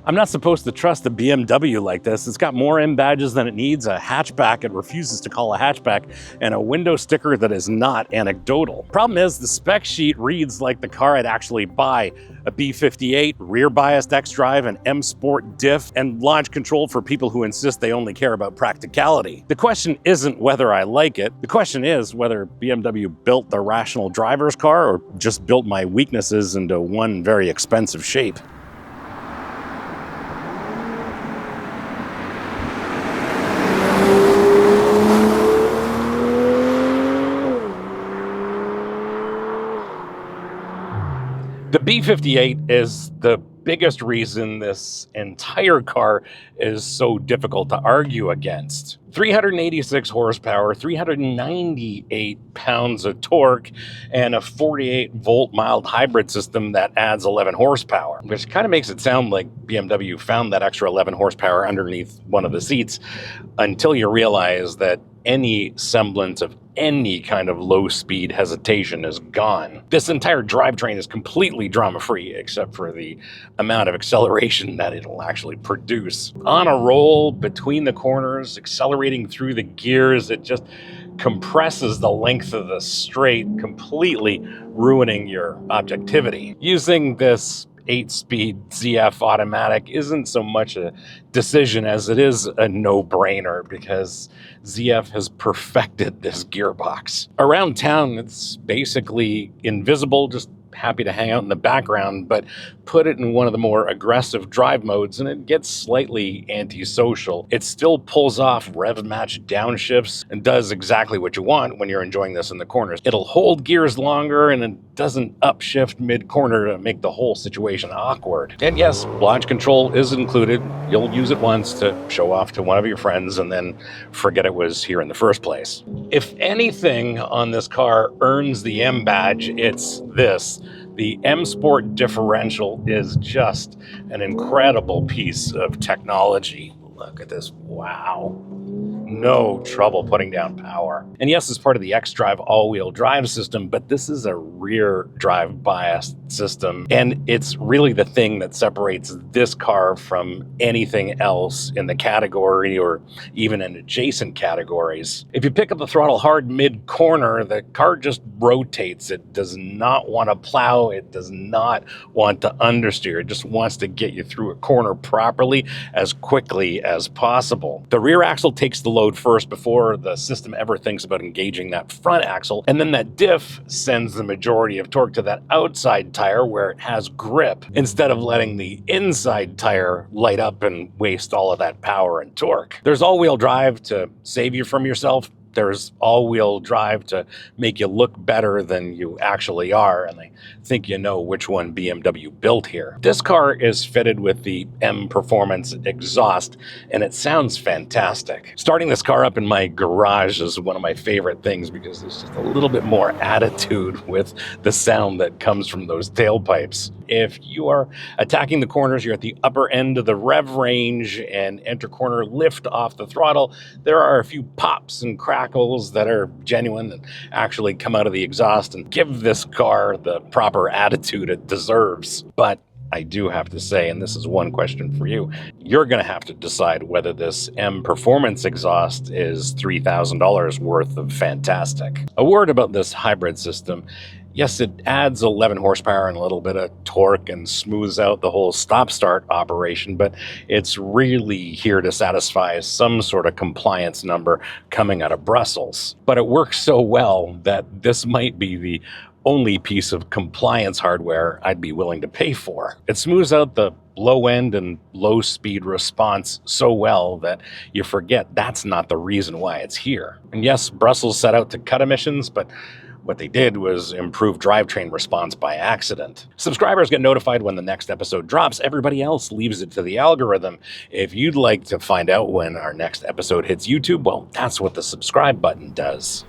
I'm not supposed to trust a BMW like this. It's got more M badges than it needs, a hatchback it refuses to call a hatchback, and a window sticker that is not anecdotal. Problem is, the spec sheet reads like the car I'd actually buy: a B58, rear-biased xDrive, an M Sport Diff, and launch control for people who insist they only care about practicality. The question isn't whether I like it. The question is whether BMW built the rational driver's car or just built my weaknesses into one very expensive shape. The B58 is the biggest reason this entire car is so difficult to argue against. 386 horsepower, 398 pounds of torque, and a 48-volt mild hybrid system that adds 11 horsepower, which kind of makes it sound like BMW found that extra 11 horsepower underneath one of the seats, until you realize that any semblance of any kind of low-speed hesitation is gone. This entire drivetrain is completely drama-free, except for the amount of acceleration that it'll actually produce. On a roll, between the corners, accelerating through the gears, it just compresses the length of the straight, completely ruining your objectivity. Using this 8-speed ZF automatic isn't so much a decision as it is a no-brainer, because ZF has perfected this gearbox. Around town, it's basically invisible, just happy to hang out in the background, but put it in one of the more aggressive drive modes and it gets slightly antisocial. It still pulls off rev match downshifts and does exactly what you want when you're enjoying this in the corners. It'll hold gears longer and it doesn't upshift mid-corner to make the whole situation awkward. And yes, launch control is included. You'll use it once to show off to one of your friends and then forget it was here in the first place. If anything on this car earns the M badge, it's this. The M Sport Differential is just an incredible piece of technology. Look at this, wow. No trouble putting down power. And yes, it's part of the xDrive all-wheel drive system, but this is a rear drive biased system. And it's really the thing that separates this car from anything else in the category or even in adjacent categories. If you pick up the throttle hard mid-corner, the car just rotates. It does not want to plow. It does not want to understeer. It just wants to get you through a corner properly as quickly as possible. The rear axle takes the load first before the system ever thinks about engaging that front axle, and then that diff sends the majority of torque to that outside tire where it has grip, instead of letting the inside tire light up and waste all of that power and torque. There's all-wheel drive to save you from yourself. There's all-wheel drive to make you look better than you actually are, and I think you know which one BMW built here. This car is fitted with the M Performance exhaust, and it sounds fantastic. Starting this car up in my garage is one of my favorite things because there's just a little bit more attitude with the sound that comes from those tailpipes. If you are attacking the corners, you're at the upper end of the rev range and enter corner lift off the throttle, there are a few pops and crackles that are genuine and actually come out of the exhaust and give this car the proper attitude it deserves. But I do have to say, and this is one question for you, you're going to have to decide whether this M Performance exhaust is $3,000 worth of fantastic. A word about this hybrid system. Yes, it adds 11 horsepower and a little bit of torque and smooths out the whole stop-start operation, but it's really here to satisfy some sort of compliance number coming out of Brussels. But it works so well that this might be the only piece of compliance hardware I'd be willing to pay for. It smooths out the low end and low speed response so well that you forget that's not the reason why it's here. And yes, Brussels set out to cut emissions, but what they did was improve drivetrain response by accident. Subscribers get notified when the next episode drops. Everybody else leaves it to the algorithm. If you'd like to find out when our next episode hits YouTube, well, that's what the subscribe button does.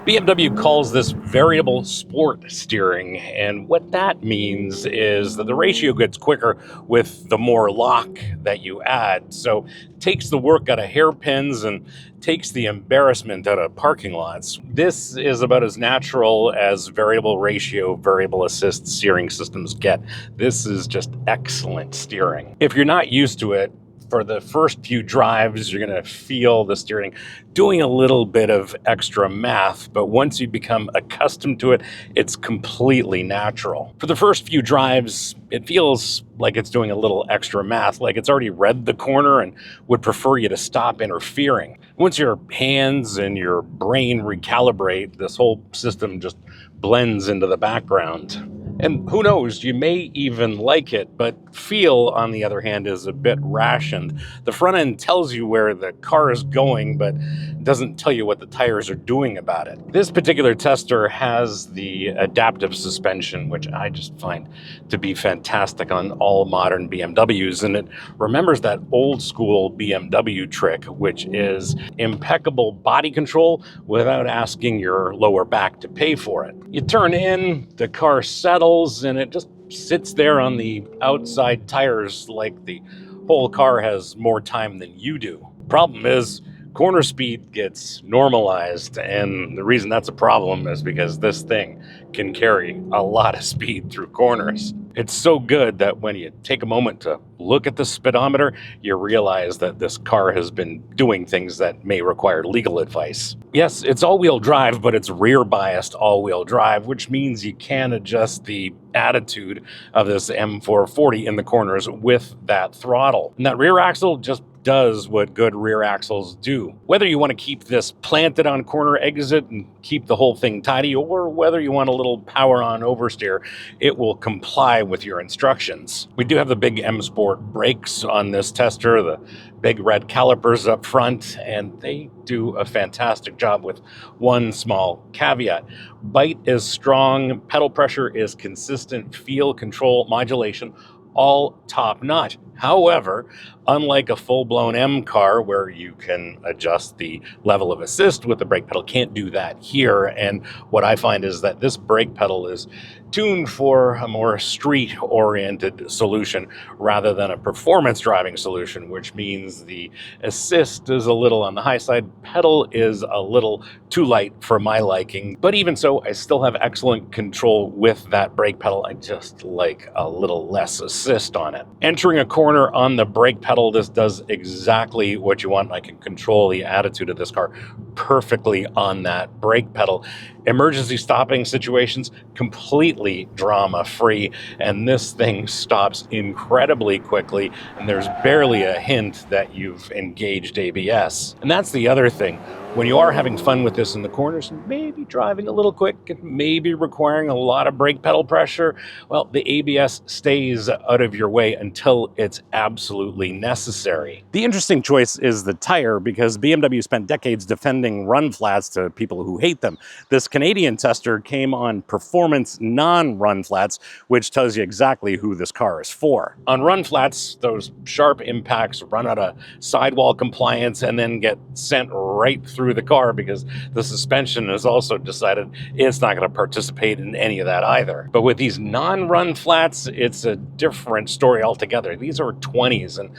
BMW calls this variable sport steering, and what that means is that the ratio gets quicker with the more lock that you add. So it takes the work out of hairpins and takes the embarrassment out of parking lots. This is about as natural as variable ratio, variable assist steering systems get. This is just excellent steering. If you're not used to it, for the first few drives, you're going to feel the steering doing a little bit of extra math, but once you become accustomed to it, it's completely natural. For the first few drives, it feels like it's doing a little extra math, like it's already read the corner and would prefer you to stop interfering. Once your hands and your brain recalibrate, this whole system just blends into the background. And who knows, you may even like it, but feel, on the other hand, is a bit rationed. The front end tells you where the car is going, but doesn't tell you what the tires are doing about it. This particular tester has the adaptive suspension, which I just find to be fantastic on all modern BMWs, and it remembers that old school BMW trick, which is impeccable body control without asking your lower back to pay for it. You turn in, the car settles, and it just sits there on the outside tires like the whole car has more time than you do. Problem is, corner speed gets normalized, and the reason that's a problem is because this thing can carry a lot of speed through corners. It's so good that when you take a moment to look at the speedometer, you realize that this car has been doing things that may require legal advice. Yes, it's all-wheel drive, but it's rear-biased all-wheel drive, which means you can adjust the attitude of this M440 in the corners with that throttle. And that rear axle just does what good rear axles do. Whether you want to keep this planted on corner exit and keep the whole thing tidy, or whether you want a little power on oversteer, it will comply with your instructions. We do have the big M Sport brakes on this tester, the big red calipers up front, and they do a fantastic job with one small caveat. Bite is strong, pedal pressure is consistent, feel, control, modulation, all top-notch. However, unlike a full-blown M car where you can adjust the level of assist with the brake pedal, can't do that here. And what I find is that this brake pedal is tuned for a more street-oriented solution rather than a performance driving solution, which means the assist is a little on the high side, pedal is a little too light for my liking. But even so, I still have excellent control with that brake pedal. I just like a little less assist on it. Entering a corner on the brake pedal, this does exactly what you want. I can control the attitude of this car perfectly on that brake pedal. Emergency stopping situations, completely drama-free, and this thing stops incredibly quickly, and there's barely a hint that you've engaged ABS. And that's the other thing. When you are having fun with this in the corners, maybe driving a little quick, maybe requiring a lot of brake pedal pressure, well, the ABS stays out of your way until it's absolutely necessary. The interesting choice is the tire, because BMW spent decades defending run flats to people who hate them. This Canadian tester came on performance non-run flats, which tells you exactly who this car is for. On run flats, those sharp impacts run out of sidewall compliance and then get sent right through the car because the suspension has also decided it's not going to participate in any of that either. But with these non-run flats, it's a different story altogether. These are 20s, and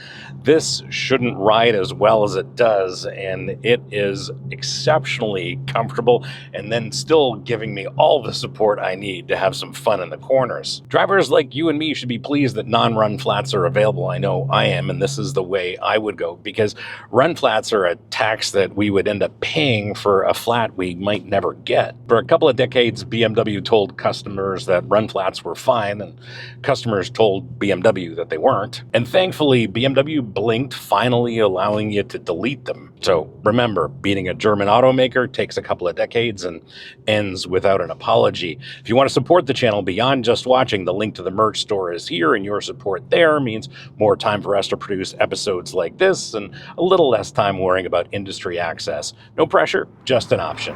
this shouldn't ride as well as it does, and it is exceptionally comfortable and then still giving me all the support I need to have some fun in the corners. Drivers like you and me should be pleased that non-run flats are available. I know I am, and this is the way I would go, because run flats are a tax that we would end up paying for a flat we might never get. For a couple of decades, BMW told customers that run flats were fine, and customers told BMW that they weren't. And thankfully, BMW blinked, finally allowing you to delete them. So remember, beating a German automaker takes a couple of decades and ends without an apology. If you want to support the channel beyond just watching, the link to the merch store is here, and your support there means more time for us to produce episodes like this and a little less time worrying about industry access. No pressure, just an option.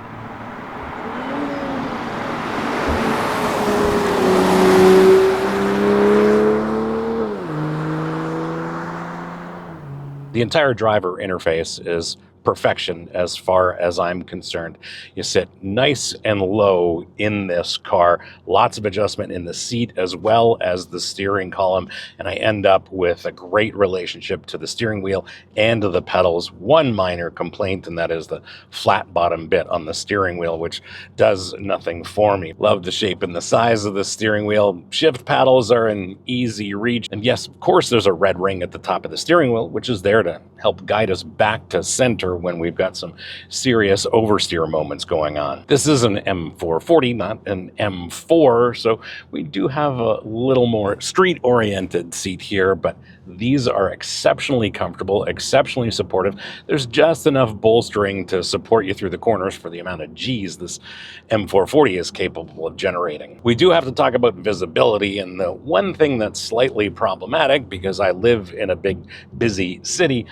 The entire driver interface is perfection as far as I'm concerned. You sit nice and low in this car, lots of adjustment in the seat as well as the steering column, and I end up with a great relationship to the steering wheel and to the pedals. One minor complaint, and that is the flat bottom bit on the steering wheel, which does nothing for me. Love the shape and the size of the steering wheel. Shift paddles are an easy reach, and yes, of course, there's a red ring at the top of the steering wheel, which is there to help guide us back to center when we've got some serious oversteer moments going on. This is an M440, not an M4, so we do have a little more street-oriented seat here, but these are exceptionally comfortable, exceptionally supportive. There's just enough bolstering to support you through the corners for the amount of G's this M440 is capable of generating. We do have to talk about visibility, and the one thing that's slightly problematic, because I live in a big, busy city,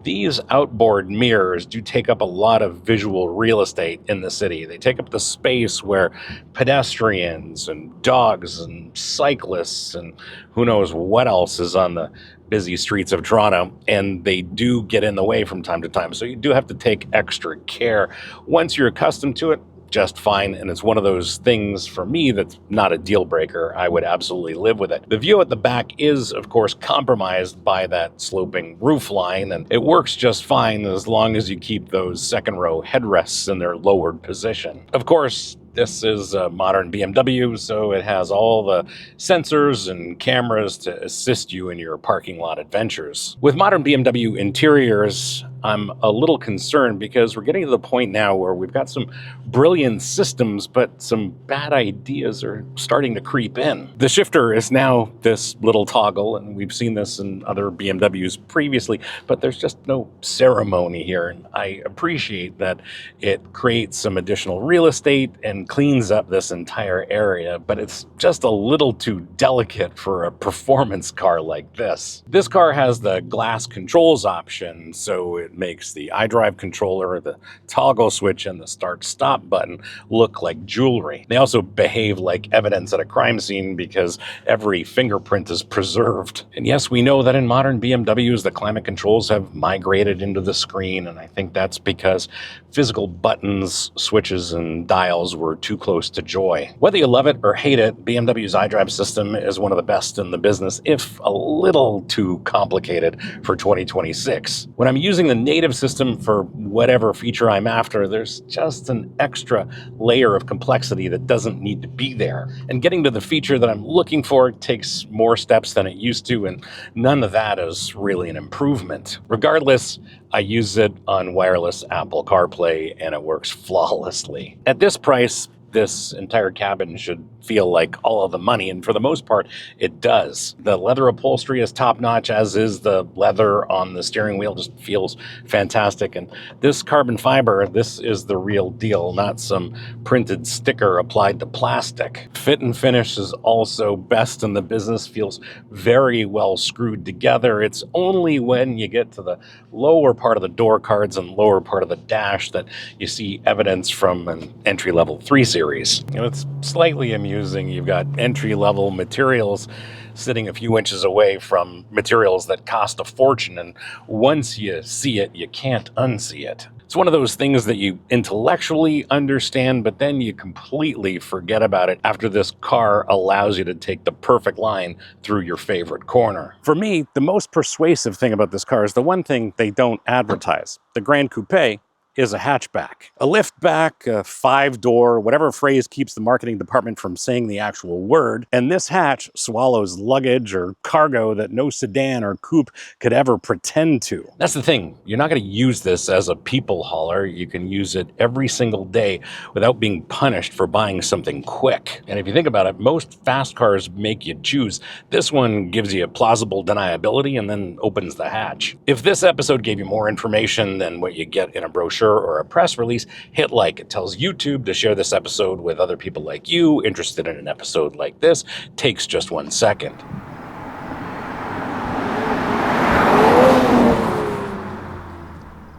these outboard mirrors do take up a lot of visual real estate in the city. They take up the space where pedestrians and dogs and cyclists and who knows what else is on the busy streets of Toronto, and they do get in the way from time to time. So you do have to take extra care. Once you're accustomed to it, just fine, and it's one of those things for me that's not a deal breaker. I would absolutely live with it. The view at the back is, of course, compromised by that sloping roof line, and it works just fine as long as you keep those second row headrests in their lowered position. Of course, this is a modern BMW, so it has all the sensors and cameras to assist you in your parking lot adventures. With modern BMW interiors, I'm a little concerned because we're getting to the point now where we've got some brilliant systems, but some bad ideas are starting to creep in. The shifter is now this little toggle, and we've seen this in other BMWs previously, but there's just no ceremony here. And I appreciate that it creates some additional real estate and cleans up this entire area, but it's just a little too delicate for a performance car like this. This car has the glass controls option, so it makes the iDrive controller, the toggle switch, and the start-stop button look like jewelry. They also behave like evidence at a crime scene because every fingerprint is preserved. And yes, we know that in modern BMWs, the climate controls have migrated into the screen, and I think that's because physical buttons, switches, and dials were too close to joy. Whether you love it or hate it, BMW's iDrive system is one of the best in the business, if a little too complicated for 2026. When I'm using the native system for whatever feature I'm after, there's just an extra layer of complexity that doesn't need to be there. And getting to the feature that I'm looking for takes more steps than it used to, and none of that is really an improvement. Regardless, I use it on wireless Apple CarPlay, and it works flawlessly. At this price, this entire cabin should feel like all of the money, and for the most part, it does. The leather upholstery is top-notch, as is the leather on the steering wheel. Just feels fantastic, and this carbon fiber, this is the real deal, not some printed sticker applied to plastic. Fit and finish is also best in the business, feels very well screwed together. It's only when you get to the lower part of the door cards and lower part of the dash that you see evidence from an entry-level 3 Series. You know, it's slightly amusing. You've got entry-level materials sitting a few inches away from materials that cost a fortune, and once you see it, you can't unsee it. It's one of those things that you intellectually understand, but then you completely forget about it after this car allows you to take the perfect line through your favorite corner. For me, the most persuasive thing about this car is the one thing they don't advertise. The Gran Coupe is a hatchback. A liftback, a 5-door, whatever phrase keeps the marketing department from saying the actual word, and this hatch swallows luggage or cargo that no sedan or coupe could ever pretend to. That's the thing, you're not going to use this as a people hauler. You can use it every single day without being punished for buying something quick. And if you think about it, most fast cars make you choose. This one gives you plausible deniability and then opens the hatch. If this episode gave you more information than what you get in a brochure or a press release, hit like. It tells YouTube to share this episode with other people like you interested in an episode like this. Takes just 1 second.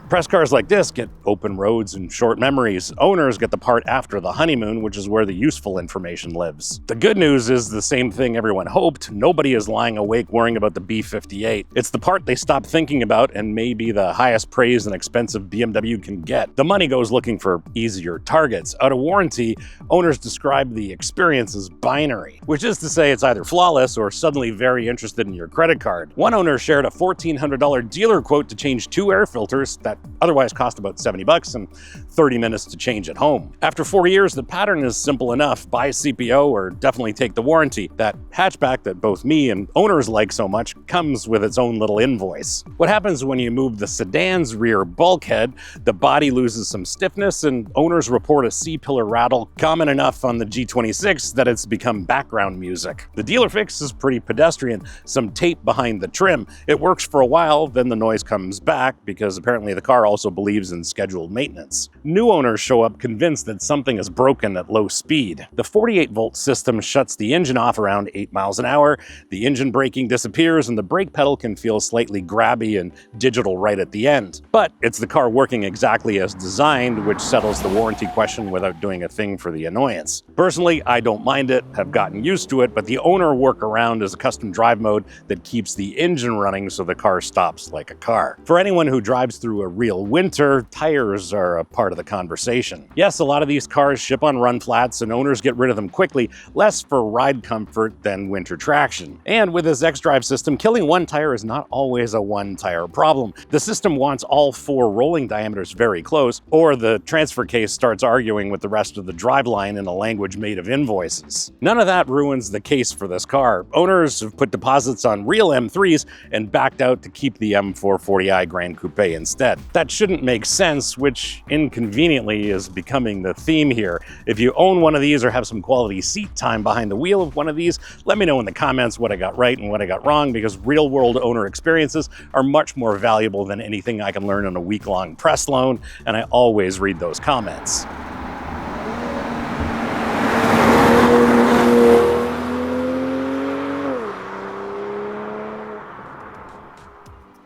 Press cars like this get open roads and short memories. Owners get the part after the honeymoon, which is where the useful information lives. The good news is the same thing everyone hoped. Nobody is lying awake worrying about the B58. It's the part they stop thinking about and may be the highest praise an expensive BMW can get. The money goes looking for easier targets. Out of warranty, owners describe the experience as binary, which is to say it's either flawless or suddenly very interested in your credit card. One owner shared a $1,400 dealer quote to change 2 air filters that otherwise cost about $70 and 30 minutes to change at home. After 4 years, the pattern is simple enough. Buy CPO or definitely take the warranty. That hatchback that both me and owners like so much comes with its own little invoice. What happens when you move the sedan's rear bulkhead? The body loses some stiffness and owners report a C-pillar rattle common enough on the G26 that it's become background music. The dealer fix is pretty pedestrian. Some tape behind the trim. It works for a while, then the noise comes back because apparently the car also believes in scheduled maintenance. New owners show up convinced that something is broken at low speed. The 48-volt system shuts the engine off around 8 miles an hour, the engine braking disappears, and the brake pedal can feel slightly grabby and digital right at the end. But it's the car working exactly as designed, which settles the warranty question without doing a thing for the annoyance. Personally, I don't mind it, have gotten used to it, but the owner workaround is a custom drive mode that keeps the engine running so the car stops like a car. For anyone who drives through a real winter, tires are a part of the conversation. Yes, a lot of these cars ship on run flats and owners get rid of them quickly, less for ride comfort than winter traction. And with this xDrive system, killing one tire is not always a one-tire problem. The system wants all 4 rolling diameters very close, or the transfer case starts arguing with the rest of the driveline in a language made of invoices. None of that ruins the case for this car. Owners have put deposits on real M3s and backed out to keep the M440i Gran Coupe instead. That shouldn't make sense, which inconveniently is becoming the theme here. If you own one of these or have some quality seat time behind the wheel of one of these, let me know in the comments what I got right and what I got wrong, because real-world owner experiences are much more valuable than anything I can learn on a week-long press loan, and I always read those comments.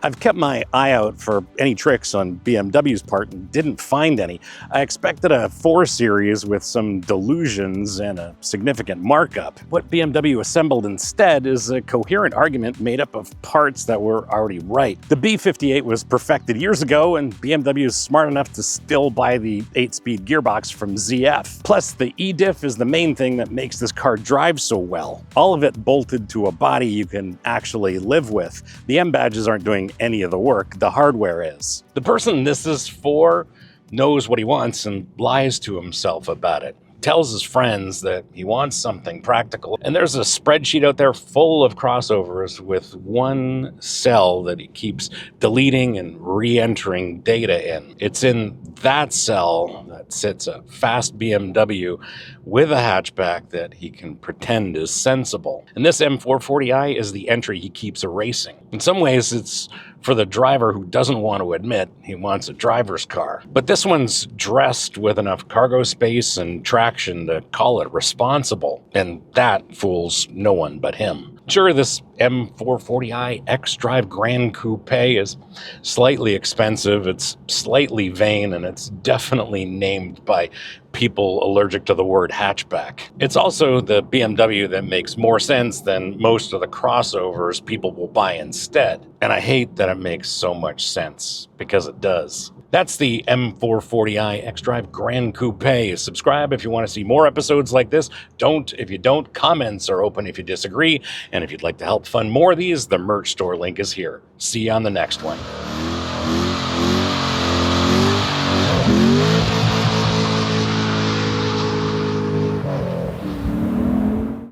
I've kept my eye out for any tricks on BMW's part and didn't find any. I expected a 4 Series with some delusions and a significant markup. What BMW assembled instead is a coherent argument made up of parts that were already right. The B58 was perfected years ago, and BMW is smart enough to still buy the 8-speed gearbox from ZF. Plus, the E-diff is the main thing that makes this car drive so well. All of it bolted to a body you can actually live with. The M badges aren't doing any of the work, the hardware is. The person this is for knows what he wants and lies to himself about it. Tells his friends that he wants something practical, and there's a spreadsheet out there full of crossovers with one cell that he keeps deleting and re-entering data in. It's in that cell that sits a fast BMW with a hatchback that he can pretend is sensible. And this M440i is the entry he keeps erasing. In some ways, it's for the driver who doesn't want to admit he wants a driver's car. But this one's dressed with enough cargo space and traction to call it responsible, and that fools no one but him. Sure, this M440i xDrive Gran Coupe is slightly expensive, it's slightly vain, and it's definitely named by people allergic to the word hatchback. It's also the BMW that makes more sense than most of the crossovers people will buy instead. And I hate that it makes so much sense, because it does. That's the M440i xDrive Gran Coupe. Subscribe if you want to see more episodes like this. Don't if you don't. Comments are open if you disagree. And if you'd like to help fund more of these, the merch store link is here. See you on the next one.